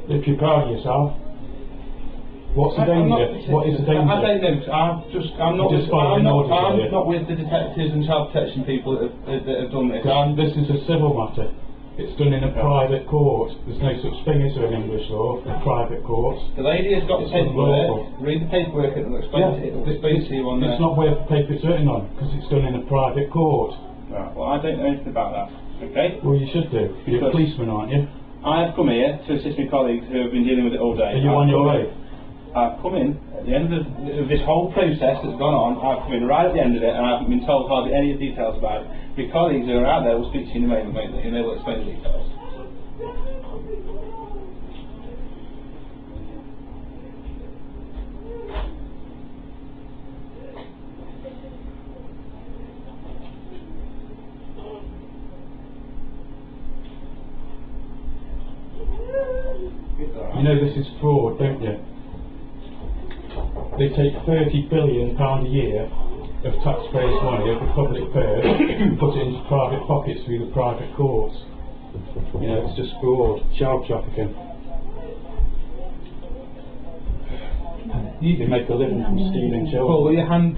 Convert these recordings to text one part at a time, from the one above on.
If you're proud of yourself. What's the danger? What is the danger? I don't know. I'm not with the detectives and child protection people that have done this. This is a civil matter. It's done in a private court. There's no such thing as in English law, a private court. The lady has got the paperwork. Read the paperwork and it'll explain to you on there. It's not worth the paper it's written on, because it's done in a private court. Right, well, I don't know anything about that. Okay? Well, you should do. You're a policeman, aren't you? I have come here to assist my colleagues who have been dealing with it all day. Are you on your way? I've come in at the end of this whole process that's gone on. I've come in right at the end of it, and I haven't been told hardly any of the details about it. My colleagues who are out there will speak to you in a moment, and they will explain the details. You know this is fraud, don't you? They take £30 billion a year of taxpayers' money, of the public purse, and put it into private pockets through the private courts. You know, it's just fraud, child trafficking. You can make a living from stealing children. Well, your hand...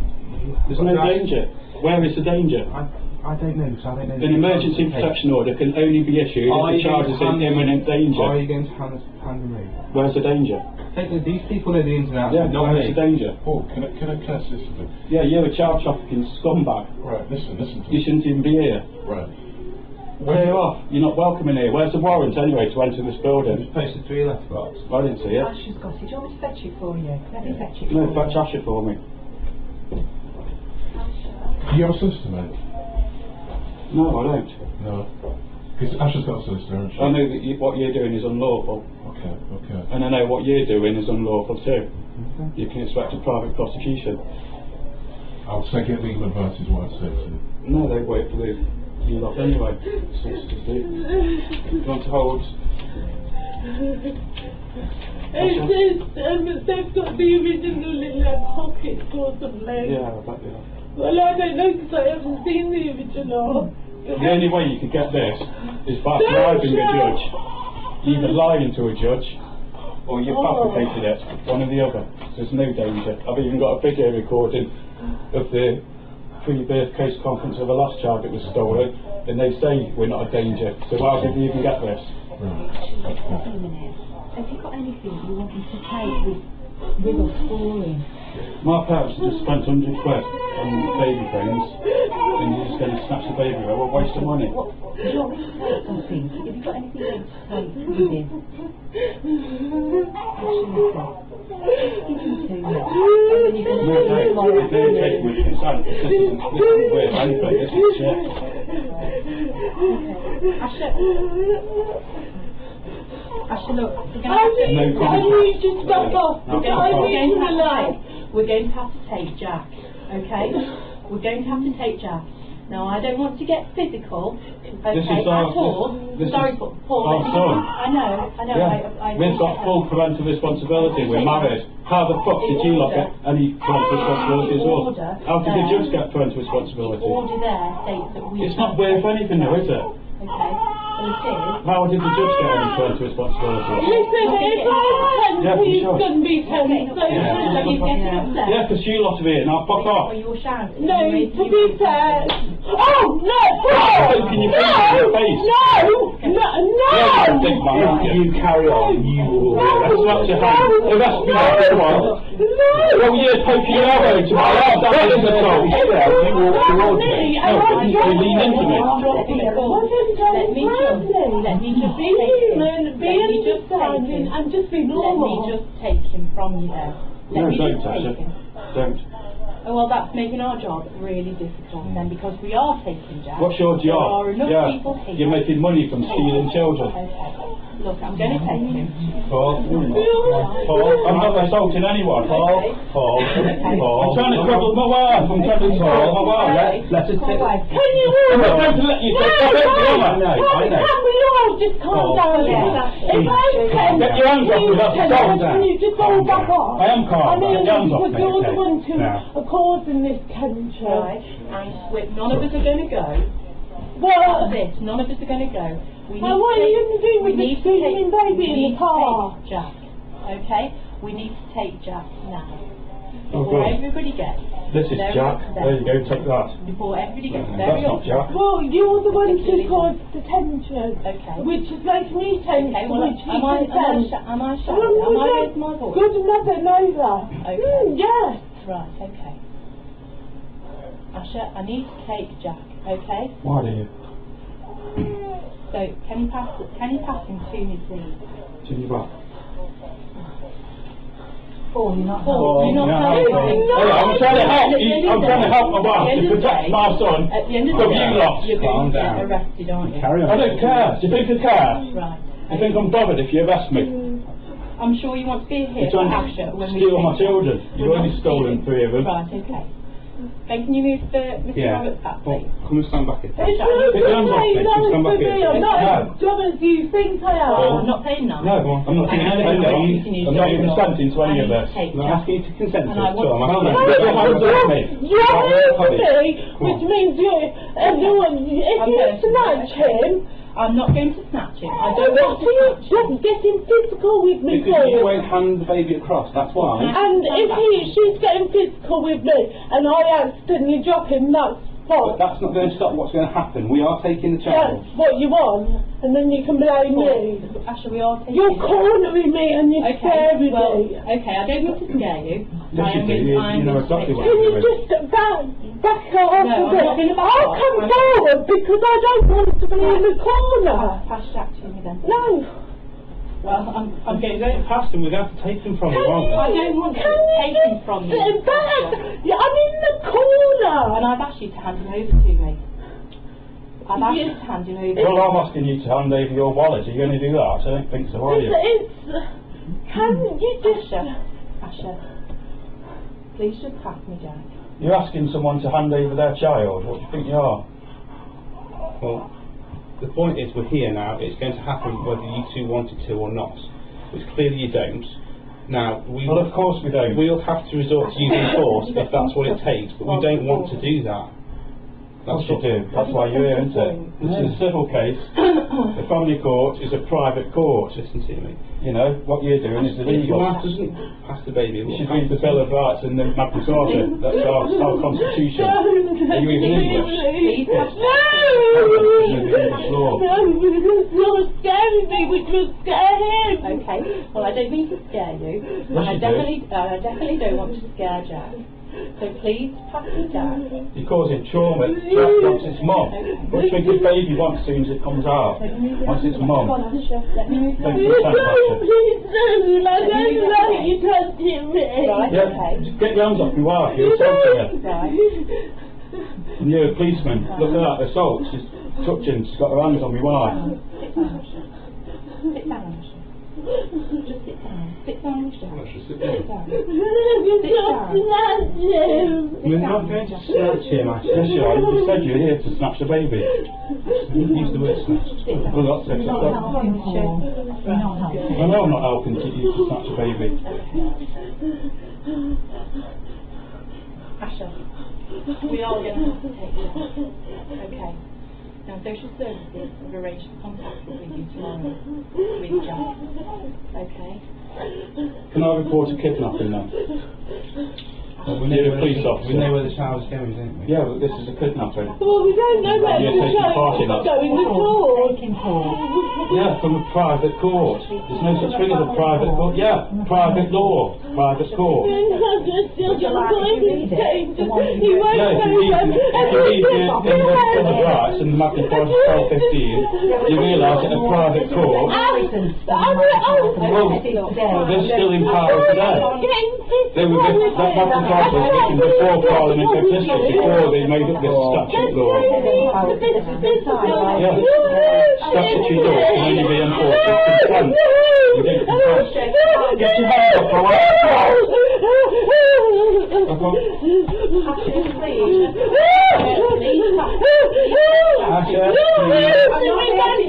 There's no danger. Where is the danger? I don't know, so I don't know. An emergency protection order can only be issued if the child is in imminent danger. Are you going to hand me? Where's the danger? These people know the ins and outs. Yeah, no, where's the danger? Paul, can I listen to you? Yeah, you're a child trafficking scumbag. Right, listen to You me. shouldn't even be here. Right. Clear off. You're not welcome in here. Where's the warrant anyway to enter this building? Just posted 3 letterbox. I didn't see it. Ash has got it. Do you want me to fetch it for you? Let me fetch it No, for fetch you. Asher for me. You're a solicitor, mate? No, I don't. No. Because Asher's got a solicitor, hasn't she? I know that what you're doing is unlawful. Okay, okay. And I know what you're doing is unlawful too. Okay. You can expect a private prosecution. I'll take it legal advice is what I'd say to you. No, they wait for the lot anyway. Solicitors do. You want to hold? They've got the original in their pockets or something. Yeah, I bet they are. Well, I don't know because I haven't seen the original. The only way you could get this is by bribing a judge. You're either lying to a judge or you've fabricated it. One or the other. There's no danger. I've even got a video recording of the pre-birth case conference of the last child that was stolen, and they say we're not a danger. So how did we even get this? Have you got anything you want me to take with us for him? My parents just spent 100 quid on baby things, and you're just going to snatch the baby away. What a waste of money. What, do you want me to take something? Have you got anything else to take with him? Take with consent. This isn't weird anything, this is shit. Ashley, look, we're going to have to... We're going to have to take Jack, okay? We're going to have to take Jack. Now, I don't want to get physical, okay, at all. Sorry, Paul. Our son. I know. Yeah. We've got full parental responsibility. We're married. How the fuck did you not get any parental responsibility at all? How did the judge get parental responsibility? The order there states that we... It's not worth anything now, is it? Okay, well it is. How did the judge get any parental responsibility? Listen, if I'm 10, he's sure. going to be 10, so... Yeah, because you lot of here, now fuck off. Well, you're shouting. No, to be fair... Oh, no! Can you face in your face? No! You carry on, you will. That's not your hand. Arrest me now, come on. Well, you're poking your elbow to my arm. That isn't a talk. You walk towards me. No, you lean into me. Let me just be human, be understanding, and just be normal. Let me just take him from you then. No, don't, Tasha. Don't. Oh, well, that's making our job really difficult then, because we are taking Jack. What's your job? There are enough people here. You're making money from stealing children. Okay. Look, I'm going to take him. Paul, I'm not assaulting anyone. Paul. I'm trying to cuddle my wife. I'm trying to cuddle my wife. Let us take. Can you I'm not going to let you take it. I know. Can we all just calm down? If I'm 10, get your hands off me. That's calm down. can you just all back off? I am calm. I mean, Get your hands off because me. you're the one who are causing this tension. Right, and none of us are going to go. Well, None of us are going to go Well, what are you going to do with the screaming baby in the car? Jack, okay? We need to take Jack now. Oh, Before God. everybody gets. This is Jack. There you go, take that. Before everybody gets That's very not Jack. Well, you're the one who caused the tension. Okay. Which is making me tense. Okay, well, which am I shouting? Am I raising my voice? Good enough and over. Okay. Yes. Right, okay. Asha, I need to take Jack, okay? Why do you? So, can you pass him to me, please? To your back. Paul, you're not Oh, helping. Hey, I'm trying to help. I'm trying to help my wife to protect my son At the end of from the you day, lot. you're Calm going to get down. arrested, aren't you? Carry on. I don't care. Do you think I care? Right. Do you think I'm bothered if you arrest me? I'm sure you want to be here You're for trying Asha to when we steal take my children. You've We're already not stolen stealing. 3 of them. Right, okay. Then can you move Mr. Yeah. Roberts back, Well, please? come and stand back here. It's not Pick your hands up, saying please. no Just come back for here. me. I'm not No. as dumb as you think I am. I'm not saying no. No, I'm not saying anything. I'm not even consenting to any of this. I'm not asking you to consent to And I it, so I'm want asking to- you. Get your hands off me. You're Come me, which means you, everyone, if I'm you going to- snatch him, I'm not going to snatch him. I don't what want are you to snatch just him. getting physical with me Because you for? won't hand the baby across, that's why. And if she's getting physical with me and I accidentally drop him, that's But fine. that's not going to stop what's going to happen. We are taking the child. That's what you want, and then you can blame me. Asha, we are taking You're cornering me and you're Okay, scaring well, me. okay, I don't mean to scare you. Yes, you do. You know exactly what Can you're you doing. just back off No, a I'm bit? not gonna back I'll off. come I'm- forward because I don't want to be in the corner. Pass Jack to me then. No. Well, I'm going Get to... it past him, we're going to have to take him from him, aren't we? I don't want to take him from you. Sit back. Asha. I'm in the corner. And I've asked you to hand him over to me. I've asked you to hand him over. Well, I'm asking you to hand over your wallet. Are you going to do that? I don't think so, are you? Can you just... Asha, please just pass me, Jack. You're asking someone to hand over their child. What do you think you are? Well, the point is we're here now. It's going to happen whether you two wanted to or not. Which clearly you don't. Now, Well, of course we don't. we'll have to resort to using force if that's what it takes, but we don't want to do that. Of course you do. That's why you're here, isn't it? This is a civil case. The family court is a private court. Listen to me. You know, what you're doing is If your illegal. wife doesn't pass the baby, You we'll should have read the to- Bill of Rights and the Magna Carta. That's our constitution. Are you even English? Please pass No! English law. No, because you're scaring me, which will scare him. Okay, well I don't mean to scare you, and I you do. definitely don't want to scare Jack. So please pass me Jack. You're causing trauma. Jack wants its mum. What do you think his baby wants as soon as it comes out? Wants its Come on, mum. Asha, let me move Don't back. you consent, Asha? Please do. I don't like you touching me. Right, Yeah, okay. just get your hands off your wife. You're assaulting her. Right. And you're a policeman. Look at that, assault. She's touching. She's got her hands on my wife. Sit down, Asha. Sit down, Asha. Just sit down. Sit down, Jack. Sit down. We're not going to snatch him, actually. Yes, you are. You said you're here to snatch the baby. Use the word snatch. Well, that's it. I know I'm not helping you to snatch a baby. Asha, we are going to have to take Jack. Okay. Now, social services have arranged contact with you tomorrow with Jack. Okay? Can I report a kidnapping now? You're a police officer. We know where the child's going, don't we? Yeah, but this is a kidnapping. Well, we don't know where You're the taking part in child that. is going at all. Yeah, from a private court. There's no such thing as a private court. Yeah, private law, private court. Yeah, if you read in the Bill of Rights and the Magna Carta 1215, you realise that a private court, they're still in power today. They were that Magna Carta was written before Parliament existed, before they made up this statute law. Yeah, statutory law can only be enforced with consent. You don't consent. Get your hands off my wife. Asha,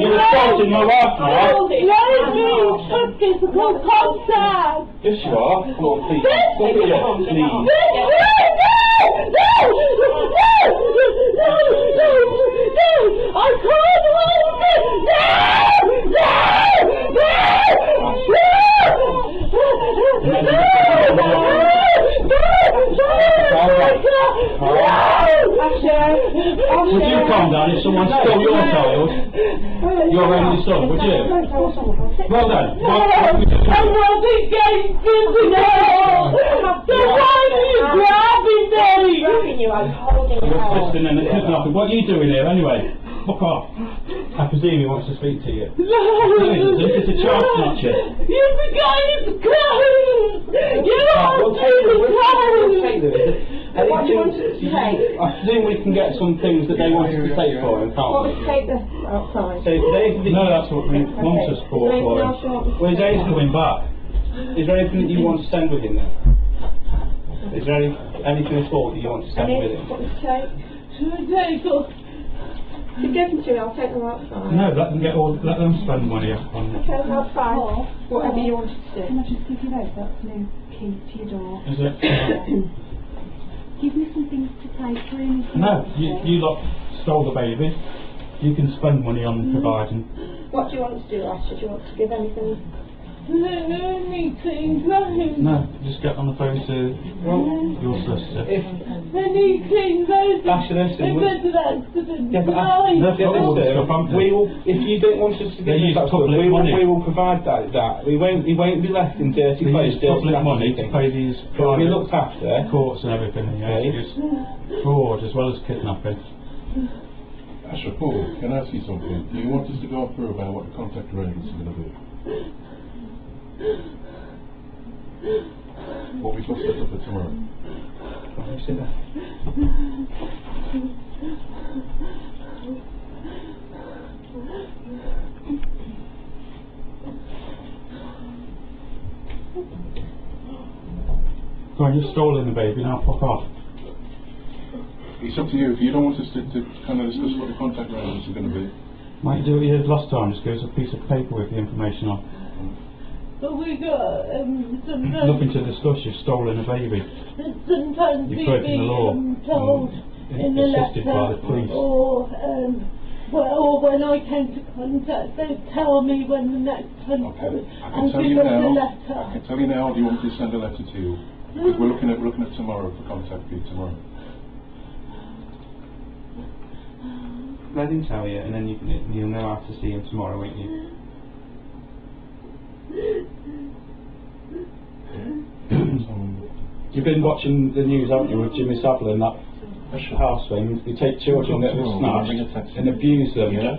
you're assaulting my wife now. Physical contact. Yes, you are. Come on, please. Look at you, please. I can't hold it! Would you calm down if someone stole your child? Your only son, would you? Well then. I wasn't getting physical! So why are you grabbing me? Grabbing you, I was holding your hand. Listening and kidnapping. What are you doing here anyway? Fuck off. I presume he wants to speak to you. No! It's a child snatcher. You forgot his clothes! You We'll lost take his them. We'll clothes! take them. What do you want us to take? I presume we can get some things that they want us to take for him, can't What we? would take the outside? So today, No, that's what we want us for him. Well, is there anything Coming back. Is there anything that you want to send with him then? Is there anything at all that you want to send with him? What would you take? If you give them to me, I'll take them outside. No, let them spend money on it. Okay, that's fine. Whatever you wanted to do. Can I just give you those? That's new key to your door. Is it? Give me some things to take for him. No, you lot stole the baby. You can spend money on providing. What do you want to do, Asher? Do you want to give anything? Anything, No, just get on the phone to your solicitor. anything, Asher, listen, yeah, but No, we will, if you don't want us to They get use that stuff, public money. we will provide that. We won't be left in dirty They place. use public money to pay these We'll be private looked after. courts and everything. Yeah, Okay. it's fraud as well as kidnapping. Asher, Paul, can I ask you something? Do you want us to go through about what the contact arrangements are going to be? What we got set up for tomorrow? Sit there. Go on, you've stolen the baby, now fuck off. It's up to you. If you don't want us to kind of discuss what the contact arrangements are going to be. Might you do what you did last time, just give us a piece of paper with the information on. but we got Nothing to discuss, you've stolen a baby. sometimes You've we broken the law. told in the Assisted by letter the police. or when I came to contact, they'd tell me when the next contact Okay. was, I can and tell give you us a now. letter. I can tell you now. Do you want me to send a letter to you? Because we're looking at tomorrow for contact for you tomorrow. Let him tell you, and then you'll know how to see him tomorrow, won't you? You've been watching the news, haven't you, with Jimmy Savile and that house thing? They take children that were snatched and abuse them. Yeah.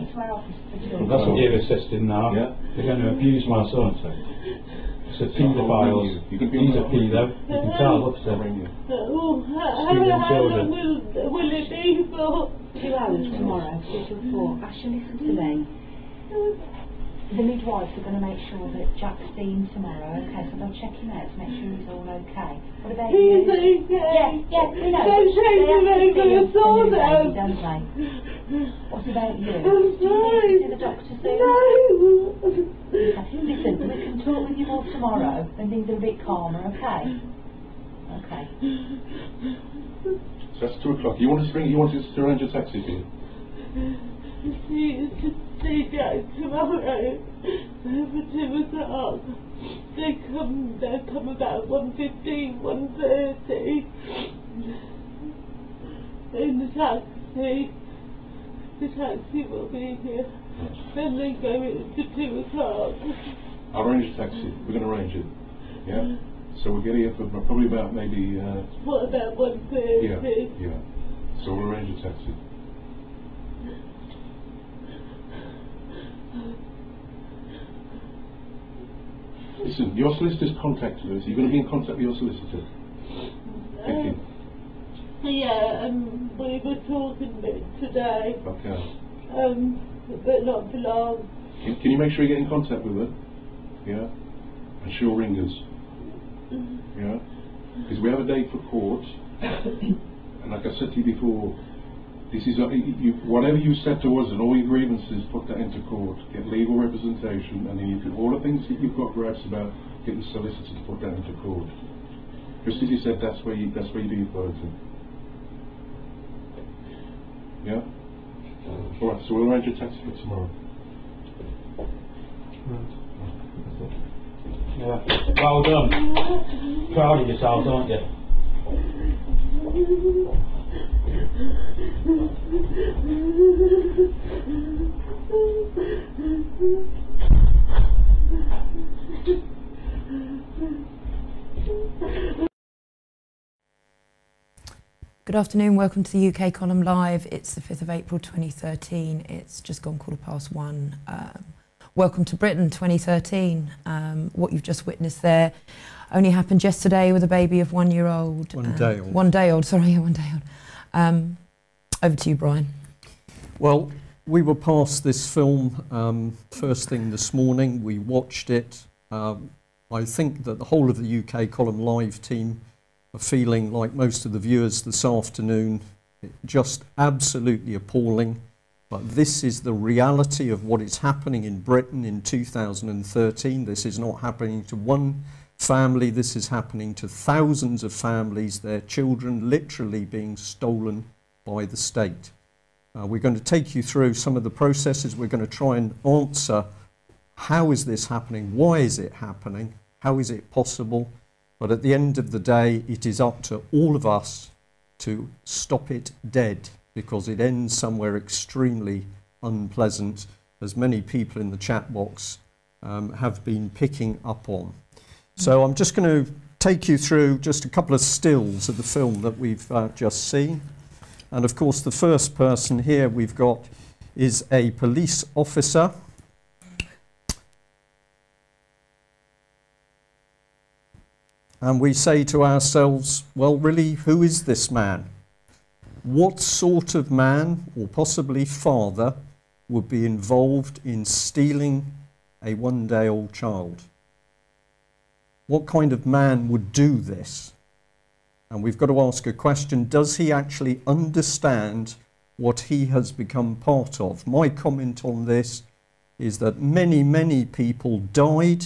That's what you're assisting now. Yeah. They're going to abuse my son. It's a paedophile. You can be He's a on the- pedo. You can tell, look at I'll him. ring you. How Stealing long children. will it be for? 2 hours tomorrow, 2 till 4. Asher, listen to me. The midwives are going to make sure that Jack's seen tomorrow, okay? So they'll check him out to make sure he's all okay. What about He's you? okay. Yeah, we know. Don't but take they him have to over see the the sword new out. baby, don't they? What about you? I'm Do you need sorry. to see the doctor soon? No. Okay. Listen, we can talk with you all tomorrow when things are a bit calmer, okay? Okay. So that's 2 o'clock. You want us to arrange a taxi for you? See Jack tomorrow for 2 o'clock. They'll come about 1:15, 1:30 in the taxi. The taxi will be here. Then they go to 2 o'clock. I'll arrange a taxi. We're going to arrange it. Yeah? So we'll get here for probably about maybe... What about 1:30? yeah. So we'll arrange a taxi. Listen, your solicitor's contacted us. You're going to be in contact with your solicitor. Thank you. Yeah, we were talking a bit today, Okay. but not for long. Can you make sure you get in contact with her? Yeah? And she'll ring us. Yeah? Because we have a date for court. And like I said to you before, this is whatever you said to us and all your grievances, put that into court. Get legal representation, and then you can all the things that you've got gripes about, get the solicitor to put that into court. Just as you said, that's where you do your voting. Yeah? Alright, so we'll arrange a taxi for tomorrow. Yeah. Well done. Proud of yourselves, aren't you? Good afternoon, welcome to the UK Column Live. It's the 5th of April 2013. It's just gone 1:15. Welcome to Britain 2013. What you've just witnessed there only happened yesterday with a baby of 1 year old. 1 day old. 1 day old, sorry, 1 day old. Over to you, Brian. Well, we were past this film first thing this morning. We watched it. I think that the whole of the UK Column Live team are feeling like most of the viewers this afternoon, just absolutely appalling. But this is the reality of what is happening in Britain in 2013. This is not happening to one family, this is happening to thousands of families, their children literally being stolen by the state. We're going to take you through some of the processes. We're going to try and answer, how is this happening? Why is it happening? How is it possible? But at the end of the day, it is up to all of us to stop it dead, because it ends somewhere extremely unpleasant, as many people in the chat box have been picking up on. So I'm just going to take you through just a couple of stills of the film that we've just seen. And of course, the first person here we've got is a police officer. And we say to ourselves, well, really, who is this man? What sort of man, or possibly father, would be involved in stealing a 1-day-old child? What kind of man would do this? And we've got to ask a question, does he actually understand what he has become part of? My comment on this is that many, many people died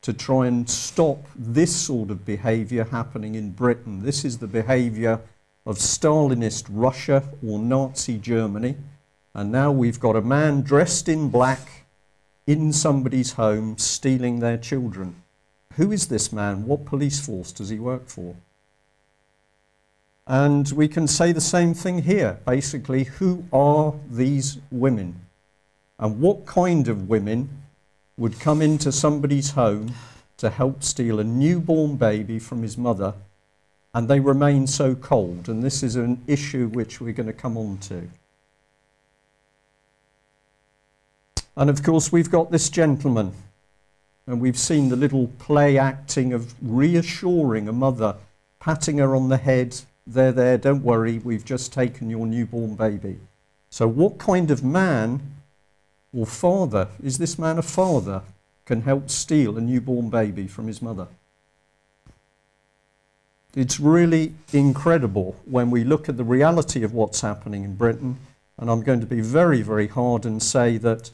to try and stop this sort of behaviour happening in Britain. This is the behaviour of Stalinist Russia or Nazi Germany. And now we've got a man dressed in black in somebody's home stealing their children. Who is this man? What police force does he work for? And we can say the same thing here. Basically, who are these women? And what kind of women would come into somebody's home to help steal a newborn baby from his mother, and they remain so cold? And this is an issue which we're going to come on to. And of course, we've got this gentleman, and we've seen the little play acting of reassuring a mother, patting her on the head. There, don't worry, we've just taken your newborn baby. So what kind of man or father, is this man a father, can help steal a newborn baby from his mother? It's really incredible when we look at the reality of what's happening in Britain. And I'm going to be very, very hard and say that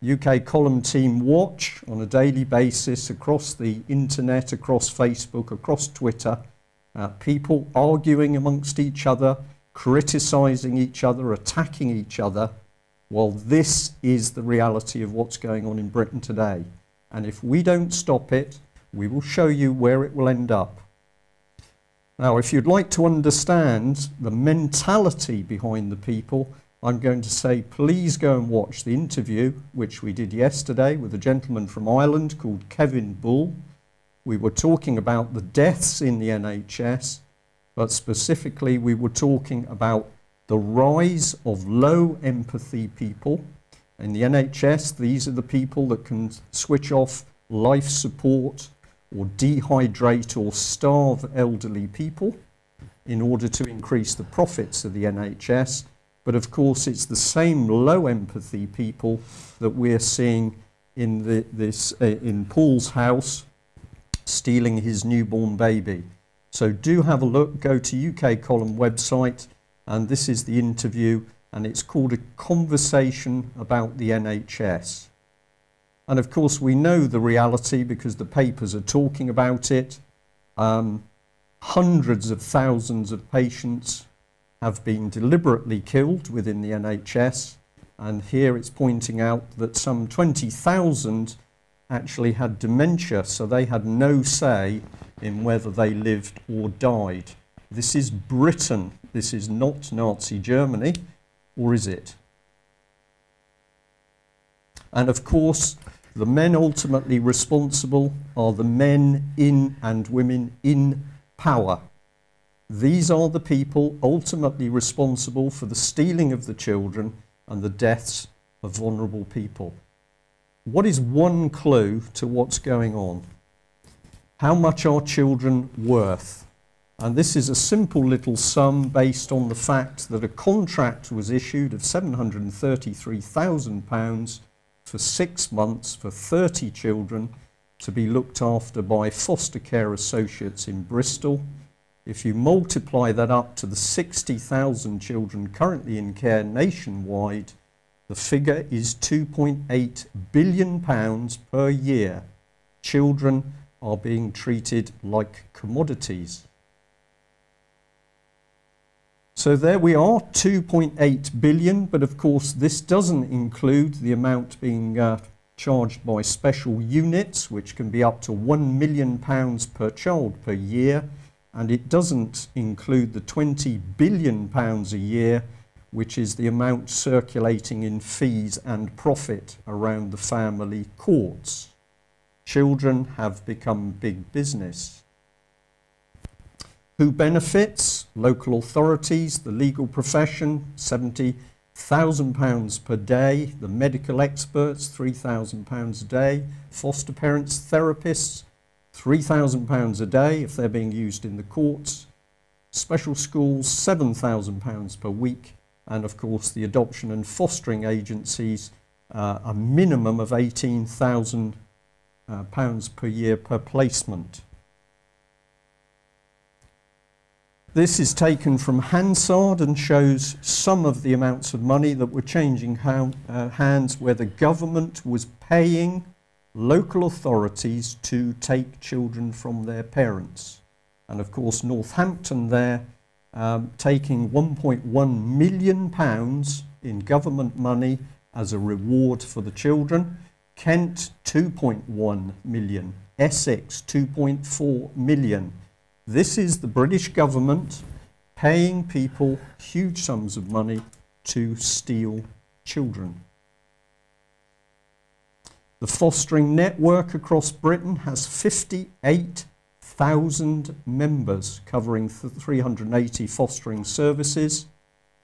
UK Column team watch on a daily basis across the internet, across Facebook, across Twitter, people arguing amongst each other, criticising each other, attacking each other. Well, this is the reality of what's going on in Britain today. And if we don't stop it, we will show you where it will end up. Now, if you'd like to understand the mentality behind the people, I'm going to say, please go and watch the interview, which we did yesterday with a gentleman from Ireland called Kevin Bull. We were talking about the deaths in the NHS, but specifically we were talking about the rise of low empathy people. In the NHS, these are the people that can switch off life support or dehydrate or starve elderly people in order to increase the profits of the NHS. But of course, it's the same low empathy people that we're seeing in in Paul's house, stealing his newborn baby. So do have a look, go to UK Column website, and this is the interview, and it's called A Conversation About the NHS. And of course we know the reality because the papers are talking about it. Hundreds of thousands of patients have been deliberately killed within the NHS, and here it's pointing out that some 20,000 actually had dementia, so they had no say in whether they lived or died. This is Britain. This is not Nazi Germany, or is it? And of course, the men ultimately responsible are the men in and women in power. These are the people ultimately responsible for the stealing of the children and the deaths of vulnerable people. What is one clue to what's going on? How much are children worth? And this is a simple little sum based on the fact that a contract was issued of £733,000 for 6 months for 30 children to be looked after by foster care associates in Bristol. If you multiply that up to the 60,000 children currently in care nationwide, the figure is £2.8 billion per year. Children are being treated like commodities. So there we are, 2.8 billion, but of course this doesn't include the amount being charged by special units, which can be up to £1 million per child per year, and it doesn't include the £20 billion a year, which is the amount circulating in fees and profit around the family courts. Children have become big business. Who benefits? Local authorities, the legal profession, £70,000 per day, the medical experts, £3,000 a day, foster parents, therapists, £3,000 a day if they're being used in the courts, special schools, £7,000 per week, and of course the adoption and fostering agencies, a minimum of £18,000 per year per placement. This is taken from Hansard and shows some of the amounts of money that were changing hands where the government was paying local authorities to take children from their parents. And of course Northampton there taking £1.1 million in government money as a reward for the children. Kent 2.1 million, Essex 2.4 million. This is the British government paying people huge sums of money to steal children. The fostering network across Britain has 58,000 members covering 380 fostering services,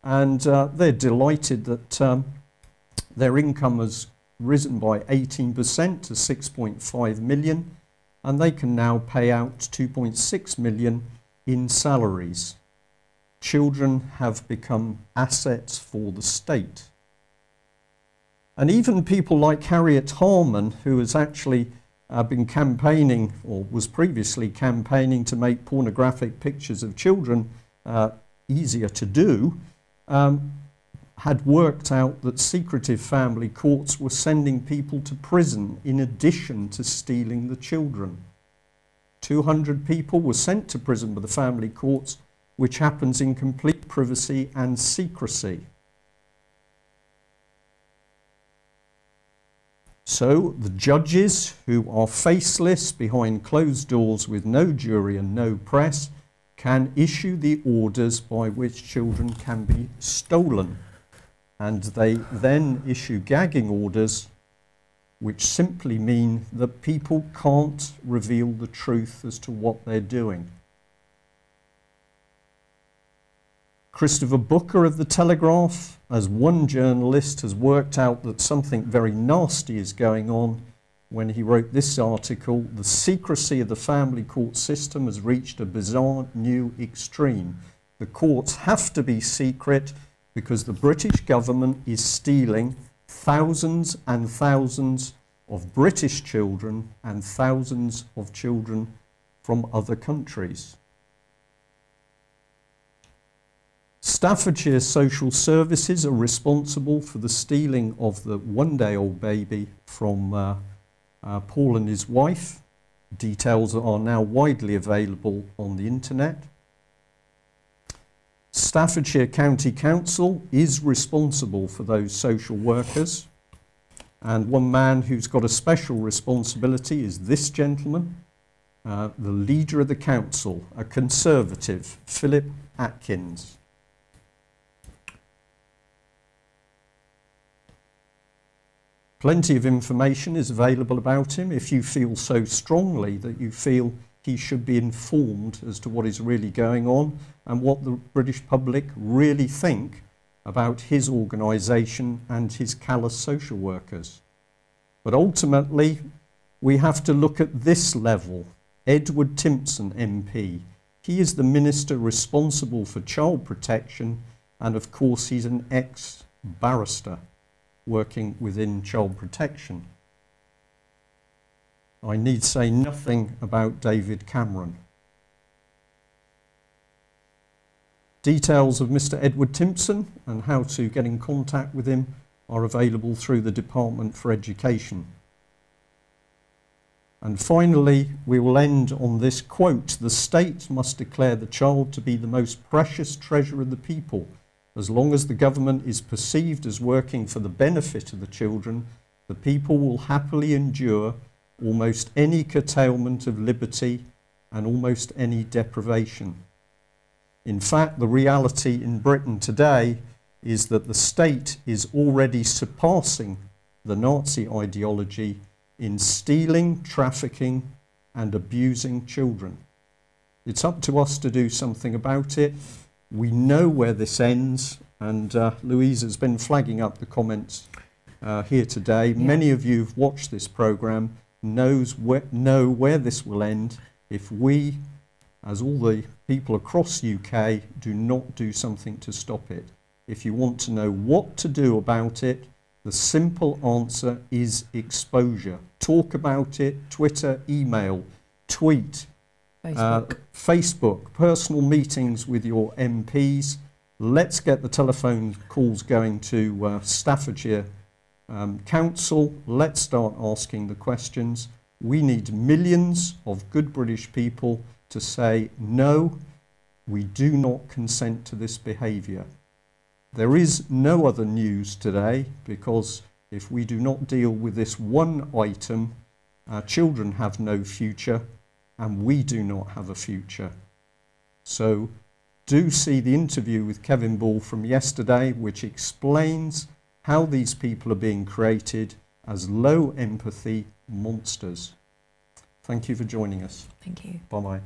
and they're delighted that their income has risen by 18% to 6.5 million, and they can now pay out 2.6 million in salaries. Children have become assets for the state. And even people like Harriet Harman, who has actually been campaigning, or was previously campaigning to make pornographic pictures of children easier to do, had worked out that secretive family courts were sending people to prison in addition to stealing the children. 200 people were sent to prison by the family courts, which happens in complete privacy and secrecy. So the judges, who are faceless behind closed doors with no jury and no press, can issue the orders by which children can be stolen. And they then issue gagging orders, which simply mean that people can't reveal the truth as to what they're doing. Christopher Booker of The Telegraph, as one journalist, has worked out that something very nasty is going on when he wrote this article: "The secrecy of the family court system has reached a bizarre new extreme. The courts have to be secret because the British government is stealing thousands and thousands of British children and thousands of children from other countries." Staffordshire Social Services are responsible for the stealing of the one-day-old baby from Paul and his wife. Details are now widely available on the internet. Staffordshire County Council is responsible for those social workers, and one man who's got a special responsibility is this gentleman, the leader of the council, a Conservative, Philip Atkins. Plenty of information is available about him if you feel so strongly that you feel he should be informed as to what is really going on and what the British public really think about his organisation and his callous social workers. But ultimately, we have to look at this level. Edward Timpson MP. He is the minister responsible for child protection, and of course he's an ex-barrister working within child protection. I need say nothing about David Cameron. Details of Mr. Edward Timpson and how to get in contact with him are available through the Department for Education. And finally, we will end on this quote: "The state must declare the child to be the most precious treasure of the people. As long as the government is perceived as working for the benefit of the children, the people will happily endure almost any curtailment of liberty and almost any deprivation." In fact, the reality in Britain today is that the state is already surpassing the Nazi ideology in stealing, trafficking and abusing children. It's up to us to do something about it. We know where this ends, and Louise has been flagging up the comments here today. Yeah. Many of you who've watched this programme know where this will end if we, as all the people across UK, do not do something to stop it. If you want to know what to do about it, the simple answer is exposure. Talk about it, Twitter, email, tweet, Facebook, personal meetings with your MPs. Let's get the telephone calls going to Staffordshire Council. Let's start asking the questions. We need millions of good British people to say, no, we do not consent to this behaviour. There is no other news today, because if we do not deal with this one item, our children have no future and we do not have a future. So do see the interview with Kevin Ball from yesterday, which explains how these people are being created as low empathy monsters. Thank you for joining us. Thank you. Bye-bye.